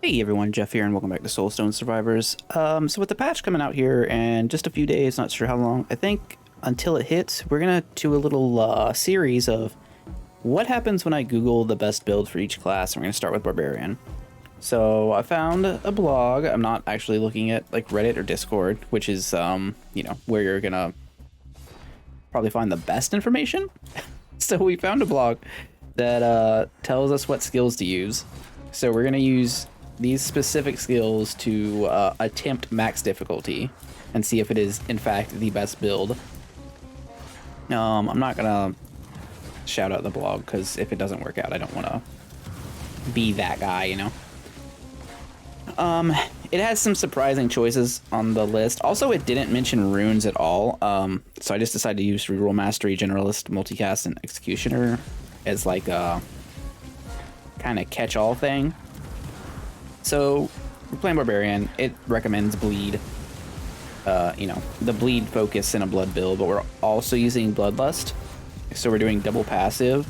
Hey everyone, Jeff here, and welcome back to Soulstone Survivors. So with the patch coming out here in just a few days, not sure how long, I think until it hits, we're gonna do a little series of what happens when I Google the best build for each class. And we're gonna start with Barbarian. So I found a blog. I'm not actually looking at like Reddit or Discord, which is where you're gonna probably find the best information. So we found a blog that tells us what skills to use. So we're gonna use these specific skills to attempt max difficulty and see if it is in fact the best build. I'm not gonna shout out the blog because if it doesn't work out, I don't want to be that guy, you know. It has some surprising choices on the list. Also, it didn't mention runes at all, so I just decided to use Reroll Mastery, Generalist, Multicast, and Executioner as like a kind of catch-all thing. So we're playing Barbarian. It recommends bleed, the bleed focus in a blood build, but we're also using Bloodlust. So we're doing double passive.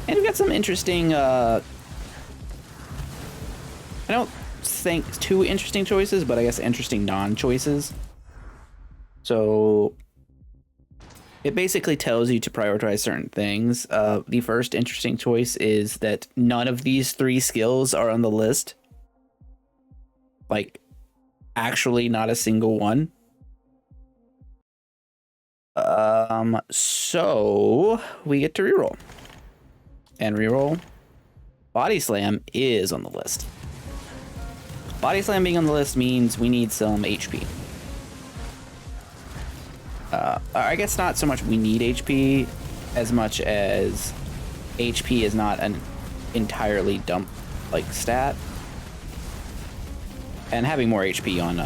And we've got some interesting, I don't think too interesting choices, but I guess interesting non-choices. So it basically tells you to prioritize certain things. The first interesting choice is that none of these three skills are on the list. Like, actually not a single one. So we get to reroll. And reroll. Body Slam is on the list. Body Slam being on the list means we need some HP. I guess not so much we need HP as much as HP is not an entirely dump like stat. And having more HP on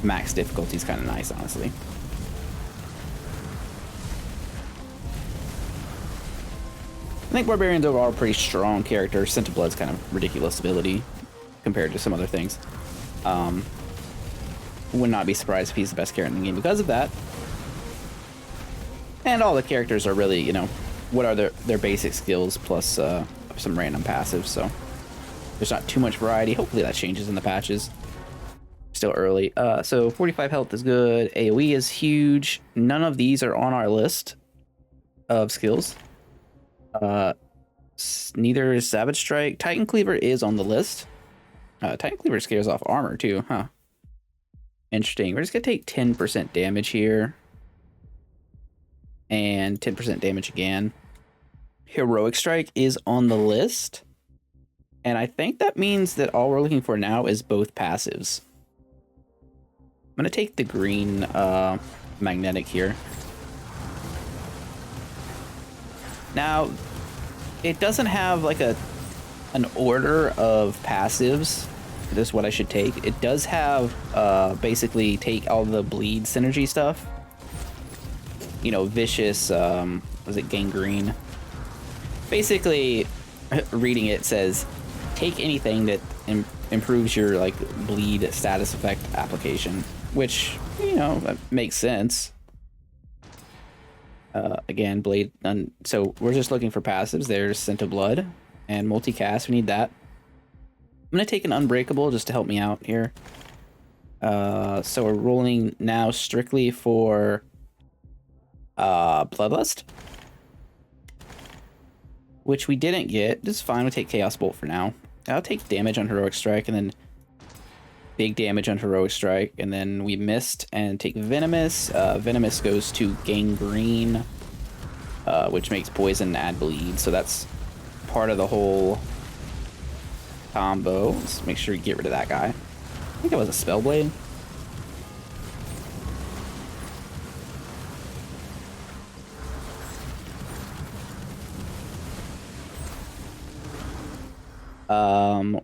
max difficulty is kind of nice, honestly. I think Barbarian's overall a pretty strong character. Scent of Blood's kind of ridiculous ability compared to some other things. Would not be surprised if he's the best character in the game because of that. And all the characters are really, what are their basic skills plus some random passives, so there's not too much variety. Hopefully that changes in the patches. Still early. So 45 health is good. AoE is huge. None of these are on our list of skills. Neither is Savage Strike. Titan Cleaver is on the list. Titan Cleaver scares off armor too, huh? Interesting. We're just gonna take 10% damage here. And 10% damage again. Heroic Strike is on the list. And I think that means that all we're looking for now is both passives. I'm gonna take the green magnetic here. Now, it doesn't have like an order of passives. This is what I should take. It does have basically take all the bleed synergy stuff. Vicious, was it gangrene? Basically, reading it says, take anything that improves your like bleed status effect application, which that makes sense. Again, blade. So we're just looking for passives. There's Scent of Blood and Multicast. We need that. I'm gonna take an Unbreakable just to help me out here. So we're rolling now strictly for Bloodlust, which we didn't get. This is fine. We'll take Chaos Bolt for now. I'll take damage on Heroic Strike and then big damage on Heroic Strike, and then we missed and take Venomous. Venomous goes to Gangrene, which makes poison add bleed, so that's part of the whole combo. Let's make sure you get rid of that guy. I think it was a Spellblade.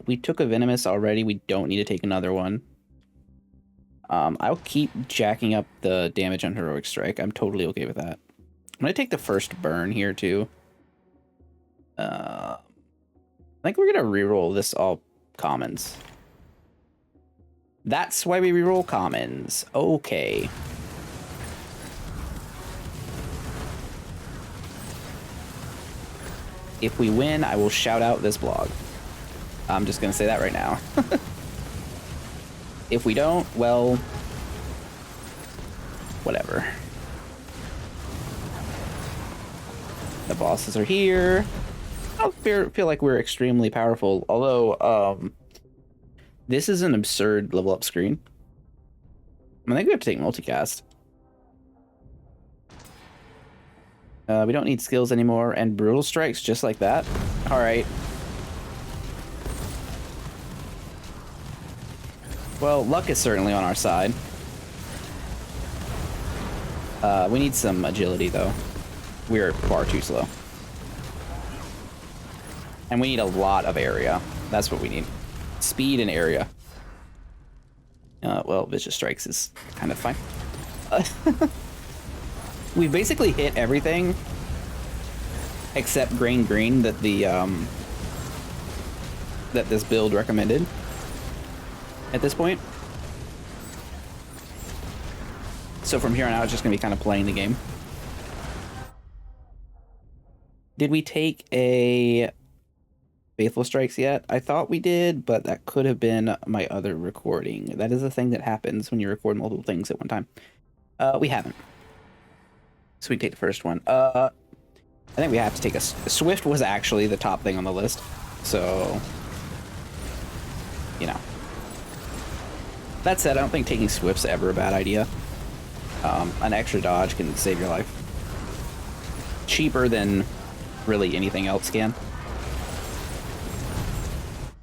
We took a Venomous already. We don't need to take another one. I'll keep jacking up the damage on Heroic Strike. I'm totally okay with that. I'm gonna take the first burn here too. I think we're gonna reroll this all commons. That's why we reroll commons. Okay. If we win, I will shout out this blog. I'm just gonna say that right now. If we don't, well, whatever. The bosses are here. I don't feel like we're extremely powerful, although this is an absurd level up screen. I think we have to take multicast. We don't need skills anymore, and brutal strikes just like that. All right. Well, luck is certainly on our side. We need some agility, though. We're far too slow. And we need a lot of area. That's what we need. Speed and area. Well, Vicious Strikes is kind of fine. We basically hit everything except green that the that this build recommended at this point. So from here on out, it's just gonna be kind of playing the game. Did we take a Faithful Strikes yet? I thought we did, but that could have been my other recording. That is a thing that happens when you record multiple things at one time. We haven't. So we take the first one. I think we have to take a... Swift was actually the top thing on the list. So, you know. That said, I don't think taking Swift's ever a bad idea. An extra dodge can save your life. Cheaper than really anything else can.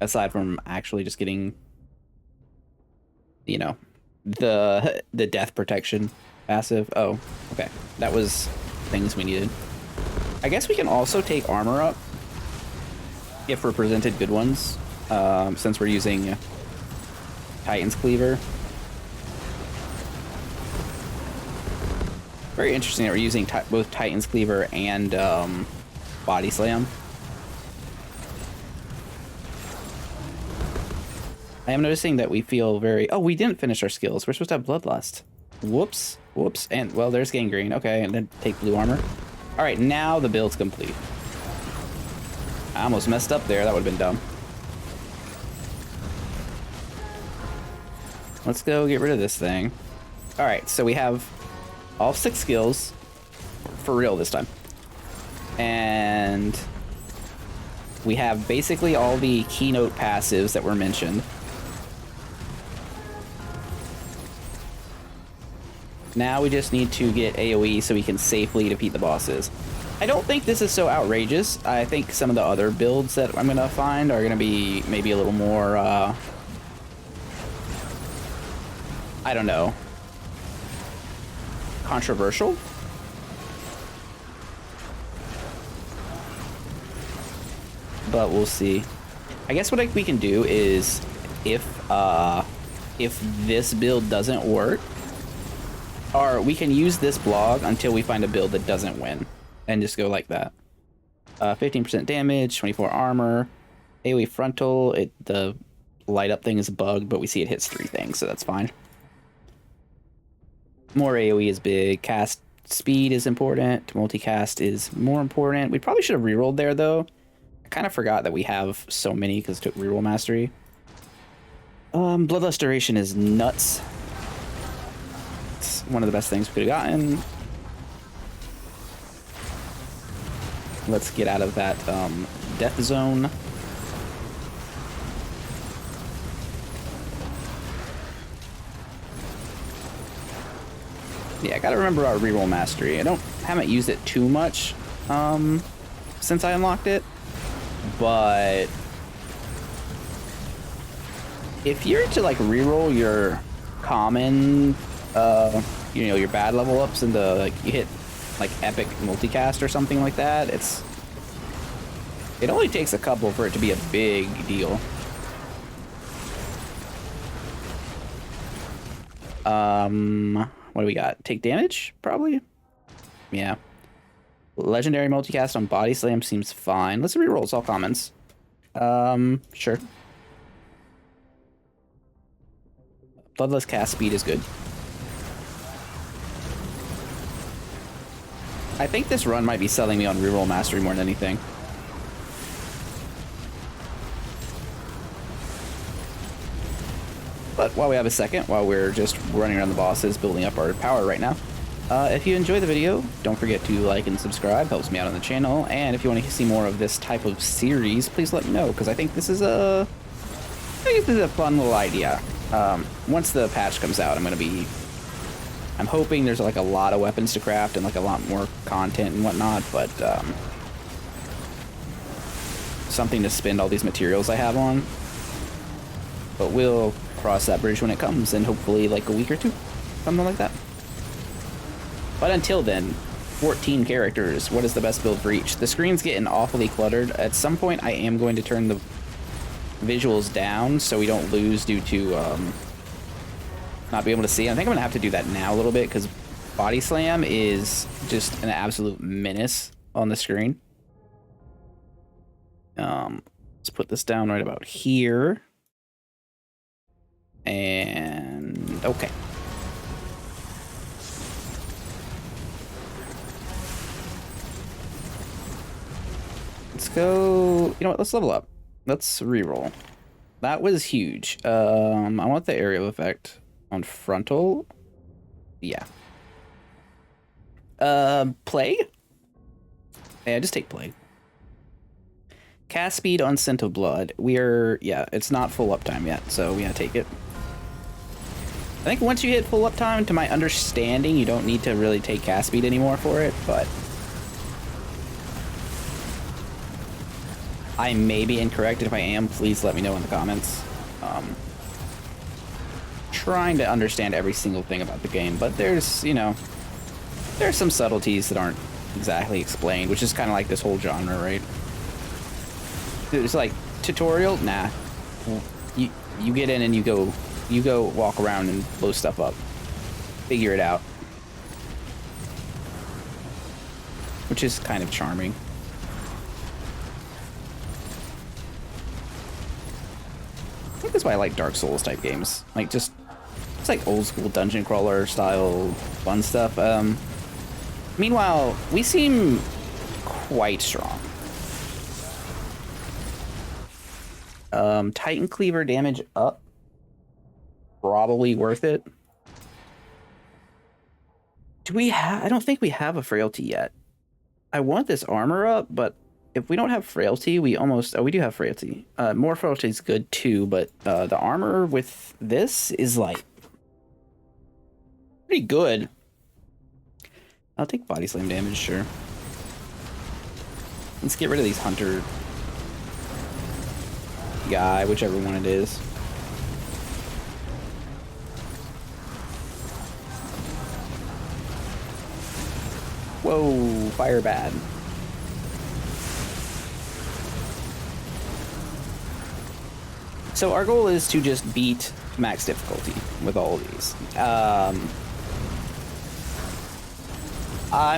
Aside from actually just getting, you know, the death protection passive. Oh, okay. That was things we needed. I guess we can also take armor up if we're presented good ones, since we're using Titan's Cleaver. Very interesting that we're using both Titan's Cleaver and Body Slam. I am noticing that we feel very... Oh, we didn't finish our skills. We're supposed to have Bloodlust. Whoops. Whoops. And, well, there's Gangrene. Okay, and then take blue armor. All right, now the build's complete. I almost messed up there. That would have been dumb. Let's go get rid of this thing. All right, so we have all 6 skills. For real this time. And we have basically all the keynote passives that were mentioned. Now we just need to get AoE so we can safely defeat the bosses. I don't think this is so outrageous. I think some of the other builds that I'm gonna find are gonna be maybe a little more, I don't know, controversial? But we'll see. I guess what we can do is, if this build doesn't work, or we can use this blog until we find a build that doesn't win, and just go like that. 15% damage, 24 armor, AoE frontal. The light up thing is bugged, but we see it hits 3 things, so that's fine. More AoE is big. Cast speed is important. Multicast is more important. We probably should have rerolled there though. I kind of forgot that we have so many because it took reroll mastery. Bloodlust duration is nuts. It's one of the best things we could have gotten. Let's get out of that death zone. Yeah, I gotta remember our reroll mastery. Haven't used it too much since I unlocked it, but if you're to like reroll your common, you know, your bad level ups into like you hit like epic multicast or something like that, it only takes a couple for it to be a big deal. What do we got? Take damage, probably? Yeah. Legendary multicast on Body Slam seems fine. Let's reroll. It's all commons. Sure. Bloodlust cast speed is good. I think this run might be selling me on reroll mastery more than anything. But while we have a second, while we're just running around the bosses, building up our power right now, if you enjoy the video, don't forget to like and subscribe. Helps me out on the channel. And if you want to see more of this type of series, please let me know, because I think this is a fun little idea. Once the patch comes out, I'm hoping there's like a lot of weapons to craft and like a lot more content and whatnot, but something to spend all these materials I have on. But we'll cross that bridge when it comes, and hopefully like a week or two, something like that. But until then, 14 characters. What is the best build for each? The screen's getting awfully cluttered. At some point, I am going to turn the visuals down so we don't lose due to not being able to see. I think I'm gonna have to do that now a little bit, because Body Slam is just an absolute menace on the screen. Let's put this down right about here. And okay. Let's go. You know what? Let's level up. Let's reroll. That was huge. I want the aerial effect on frontal. Yeah. Plague? Yeah, just take Plague. Cast speed on Scent of Blood. Yeah, it's not full uptime yet, so we gotta take it. I think once you hit full uptime, to my understanding, you don't need to really take cast speed anymore for it, but I may be incorrect. If I am, please let me know in the comments. Trying to understand every single thing about the game, but there's, you know, there's some subtleties that aren't exactly explained, which is kind of like this whole genre, right? Dude, it's like tutorial. Nah, you get in and you go walk around and blow stuff up, figure it out, which is kind of charming. I think that's why I like Dark Souls type games. Like, just, it's like old school dungeon crawler style fun stuff. Meanwhile, we seem quite strong. Titan Cleaver damage up. Probably worth it. Do we have? I don't think we have a frailty yet. I want this armor up, but if we don't have frailty, we almost... Oh, we do have frailty. More frailty is good too, but the armor with this is like pretty good. I'll take body slam damage, sure. Let's get rid of these hunter guy, whichever one it is. Whoa, fire bad. So our goal is to just beat max difficulty with all of these. I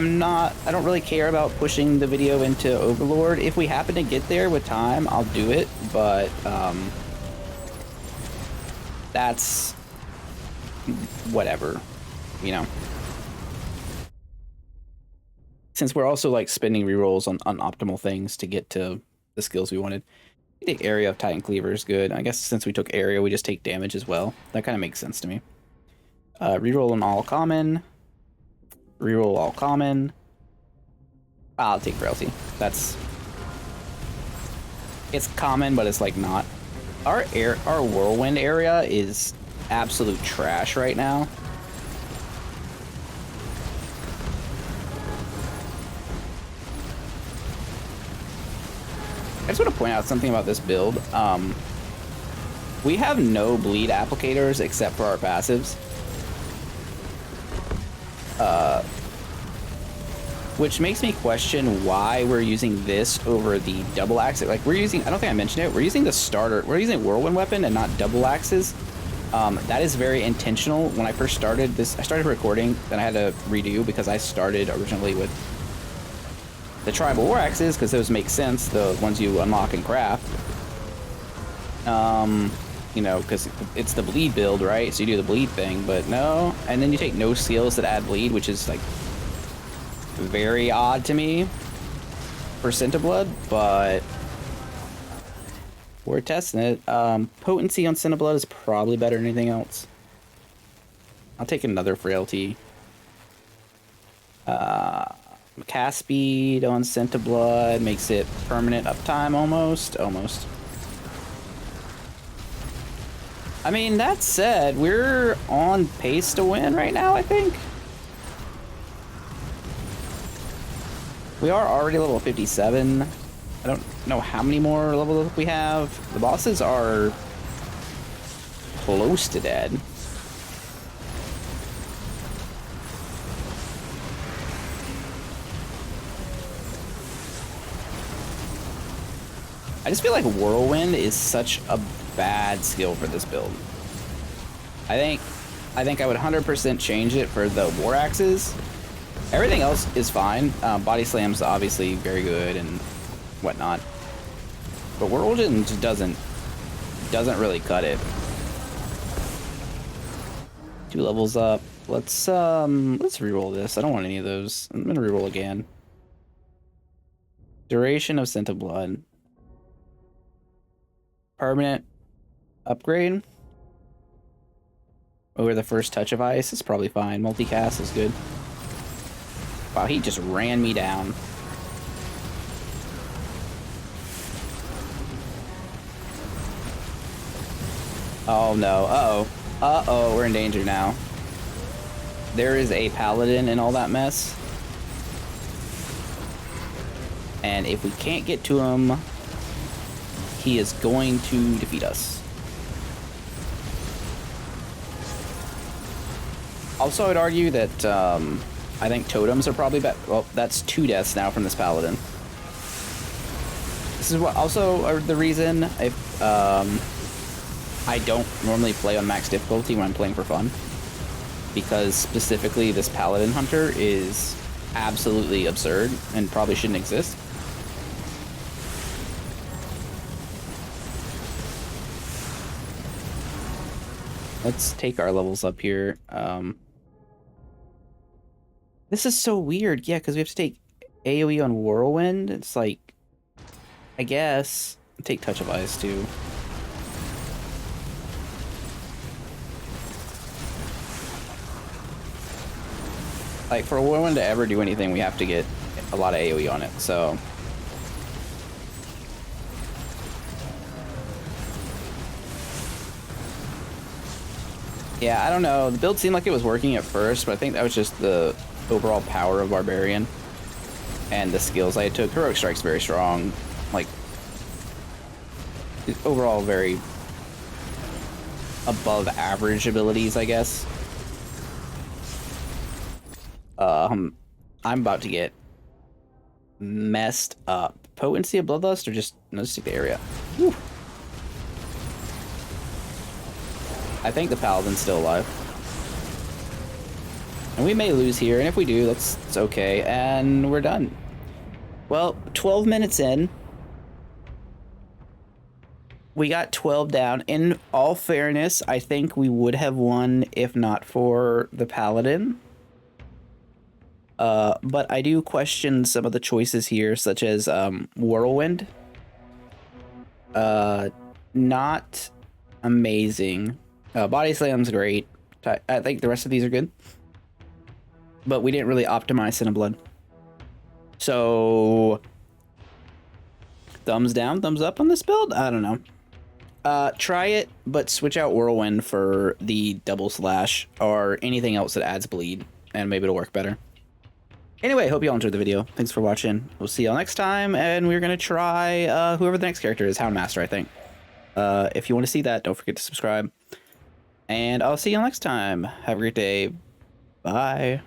don't really care about pushing the video into Overlord. If we happen to get there with time, I'll do it, but that's whatever, you know. Since we're also like spending rerolls on optimal things to get to the skills we wanted. I think area of Titan Cleaver is good. I guess since we took area, we just take damage as well. That kind of makes sense to me. Reroll on all common. Reroll all common. I'll take frailty. It's common, but it's like not. Our whirlwind area is absolute trash right now. I just want to point out something about this build. We have no bleed applicators except for our passives. Which makes me question why we're using this over the double axe. Like, we're using, I don't think I mentioned it, we're using the starter, we're using whirlwind weapon and not double axes. That is very intentional. When I first started this, I started recording, then I had to redo because I started originally with the tribal war axes, because those make sense, the ones you unlock and craft. You know, because it's the bleed build, right? So you do the bleed thing, but no. And then you take no skills that add bleed, which is like very odd to me for Scent of Blood, but We're testing it. Potency on Cineblood is probably better than anything else. I'll take another Frailty. Cast speed on Cineblood makes it permanent uptime almost. Almost. I mean, that said, we're on pace to win right now, I think. We are already level 57. I don't know how many more levels we have. The bosses are close to dead. I just feel like Whirlwind is such a bad skill for this build. I think I would 100% change it for the War Axes. Everything else is fine. Body Slam's obviously very good and whatnot. But Whirlwind just doesn't really cut it. 2 levels up. Let's reroll this. I don't want any of those. I'm gonna reroll again. Duration of Scent of Blood. Permanent upgrade. Over the first touch of ice is probably fine. Multicast is good. Wow, he just ran me down. Oh no. Uh-oh. Uh-oh, we're in danger now. There is a paladin in all that mess. And if we can't get to him, he is going to defeat us. Also, I would argue that I think totems are probably better. Well, that's 2 deaths now from this paladin. This is what also are the reason if I don't normally play on max difficulty when I'm playing for fun, because specifically this paladin hunter is absolutely absurd and probably shouldn't exist. Let's take our levels up here. This is so weird. Yeah, because we have to take AoE on Whirlwind. It's like, I guess, take Touch of Ice too. Like, for Whirlwind to ever do anything, we have to get a lot of AoE on it, so. Yeah, I don't know. The build seemed like it was working at first, but I think that was just the overall power of Barbarian and the skills I took. Heroic Strike's very strong. Like, overall very above average abilities, I guess. I'm about to get messed up. Potency of Bloodlust or just, no, just take the area. Whew. I think the Paladin's still alive. And we may lose here, and if we do, it's okay, and we're done. Well, 12 minutes in. We got 12 down. In all fairness, I think we would have won if not for the Paladin. But I do question some of the choices here, such as Whirlwind. Not amazing. Body Slam's great. I think the rest of these are good. But we didn't really optimize Cineblood. So, thumbs down, thumbs up on this build? I don't know. Try it, but switch out Whirlwind for the double slash or anything else that adds bleed, and maybe it'll work better. Anyway, hope you all enjoyed the video. Thanks for watching. We'll see y'all next time, and we're going to try whoever the next character is, Houndmaster, I think. If you want to see that, don't forget to subscribe. And I'll see you next time. Have a great day. Bye.